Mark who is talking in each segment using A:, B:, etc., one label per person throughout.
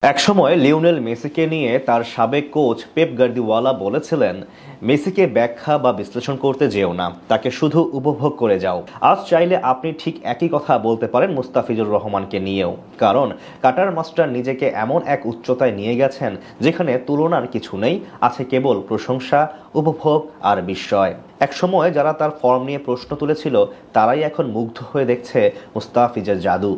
A: একসময় লিওনেল মেসিকে নিয়ে তার সাবেক কোচ পেপ গার্দিওয়ালা বলেছিলেন, মেসিকে ব্যাখ্যা বা বিশ্লেষণ করতে যেও না, তাকে শুধু উপভোগ করে যাও। আজ চাইলে আপনি ঠিক একই কথা বলতে পারেন মুস্তাফিজুর রহমানকে নিয়েও, কারণ কাটার মাস্টার নিজেকে এমন এক উচ্চতায় নিয়ে গেছেন যেখানে তুলনার কিছু নেই, আছে কেবল প্রশংসা, উপভোগ আর বিস্ময়। একসময় যারা তার ফর্ম নিয়ে প্রশ্ন তুলেছিল তারাই এখন মুগ্ধ হয়ে দেখছে মুস্তাফিজের জাদু।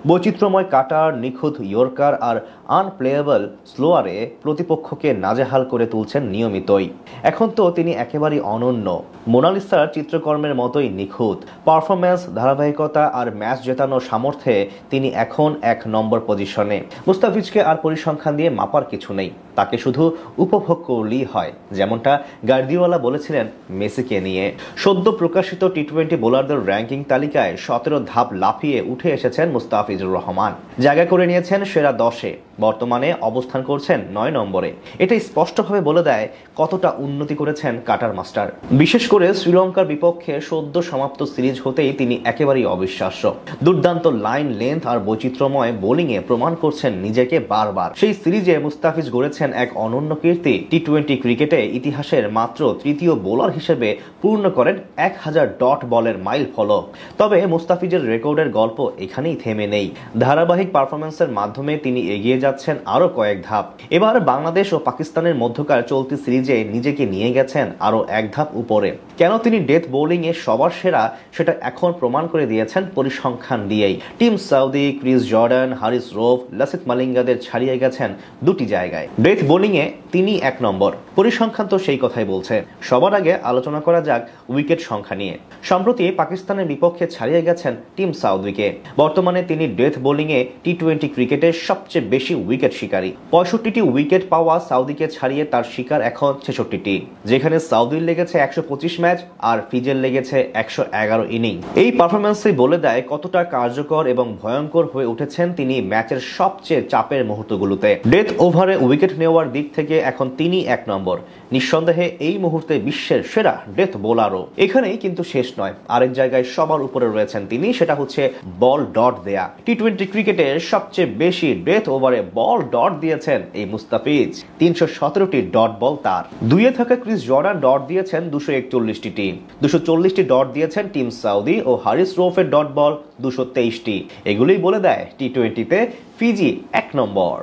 A: বৈচিত্র্যময় কাটার, নিখুঁত ইয়র্কার আর আনপ্লেয়েবল স্লোয়ারে প্রতিপক্ষকে নাজেহাল করে তুলছেন নিয়মিতই। এখন তো তিনি একেবারেই অনন্য, মোনালিসার চিত্রকর্মের মতোই নিখুঁত। পারফরম্যান্স, ধারাবাহিকতা আর ম্যাচ জেতানোর সামর্থ্যে তিনি এখন ১ নম্বর পজিশনে। মুস্তাফিজকে আর পরিসংখ্যান দিয়ে মাপার কিছু নেই, তাকে শুধু উপভোগ করলেই হয়, যেমনটা গার্দিওয়ালা বলেছিলেন মেসিকে নিয়ে। সদ্য প্রকাশিত টি-20 বোলারদের র্যাঙ্কিং তালিকায় ১৭ ধাপ লাফিয়ে উঠে এসেছেন মুস্তাফিজুর রহমান, জায়গা করে নিয়েছেন সেরা ১০-এ, বর্তমানে অবস্থান করছেন ৯ নম্বরে। এটা স্পষ্টভাবে বলে দেয় কতটা উন্নতি করেছেন কাটার মাস্টার। বিশেষ করে শ্রীলঙ্কার বিপক্ষে সদ্য সমাপ্ত সিরিজ হতেই তিনি একেবারেই অবিশ্বাস্য। দুর্দান্ত লাইন লেন্থ আর বৈচিত্র্যময় বোলিংয়ে প্রমাণ করছেন নিজেকে বারবার। সেই সিরিজে মুস্তাফিজ গড়েছেন এক অনন্য কীর্তি। টি-20 ক্রিকেটে ইতিহাসের মাত্র তৃতীয় বোলার হিসেবে পূর্ণ করেন ১০০০ ডট বলের মাইল ফলক। তবে মুস্তাফিজের রেকর্ডের গল্প এখানেই থেমে নেই। ধারাবাহিক পারফরম্যান্সের মাধ্যমে তিনি এগিয়ে যাচ্ছেন আরো কয়েক ধাপ। এবার বাংলাদেশ ও পাকিস্তানের মধ্যকার চলতি সিরিজে নিজেকে নিয়ে গেছেন আরো এক ধাপ উপরে। কেন তিনি ডেথ বোলিং এ সবার সেরা সেটা এখন প্রমাণ করে দিয়েছেন পরিসংখ্যান দিয়েই। টিম সাউদি, ক্রিস জর্ডান, হারিস রৌফ, লাসিথ মালিঙ্গাদের ছাড়িয়ে গেছেন ২টি জায়গায়। ডেথ বোলিং এ তিনি ১ নম্বর, পরিসংখ্যান তো সেই কথাই বলছে। সবার আগে আলোচনা করা যাক উইকেট সংখ্যা নিয়ে। সম্প্রতি পাকিস্তানের বিপক্ষে ছাড়িয়ে গেছেন টিম সাউদিকে। বর্তমানে তিনি ডেথ বোলিং এ টি-20 ক্রিকেটের সবচেয়ে বেশি উইকেট শিকারী। ৬৫টি উইকেট পাওয়া সাউদিকে ছাড়িয়ে তার শিকার এখন ৬৬টি, যেখানে সাউদির লেগেছে ১২৫ ম্যাচ আর ফিজের লেগেছে ১১১ ইনিংস। এই পারফরম্যান্সই বলে দেয় কতটা কার্যকর এবং ভয়ঙ্কর হয়ে উঠেছেন তিনি ম্যাচের সবচেয়ে চাপের মুহূর্তগুলোতে। ডেথ ওভারে উইকেট নেওয়ার দিক থেকে এখন তিনি ১ নম্বর, নিঃসন্দেহে এই মুহূর্তে বিশ্বের সেরা ডেথ বোলারও। এখানেই কিন্তু শেষ নয়, আরেক জায়গায় সবার উপরে রয়েছেন তিনি, সেটা হচ্ছে বল ডট দেয়া। টি-20 ক্রিকেটের সবচেয়ে বেশি ডেথ ওভারে বল ডট দিয়েছেন এই মুস্তাফিজ, ৩১৭টি ডট বল তার। ২-এ থাকা ক্রিস জর্ডান ডট দিয়েছেন ২৪১টি, ২৪০টি ডট দিয়েছেন টিম সাউদি ও হারিস রৌফের ডট বল ২২৩টি। এগুলোই বলে দেয় টি-20তে ফিজি ১ নম্বর।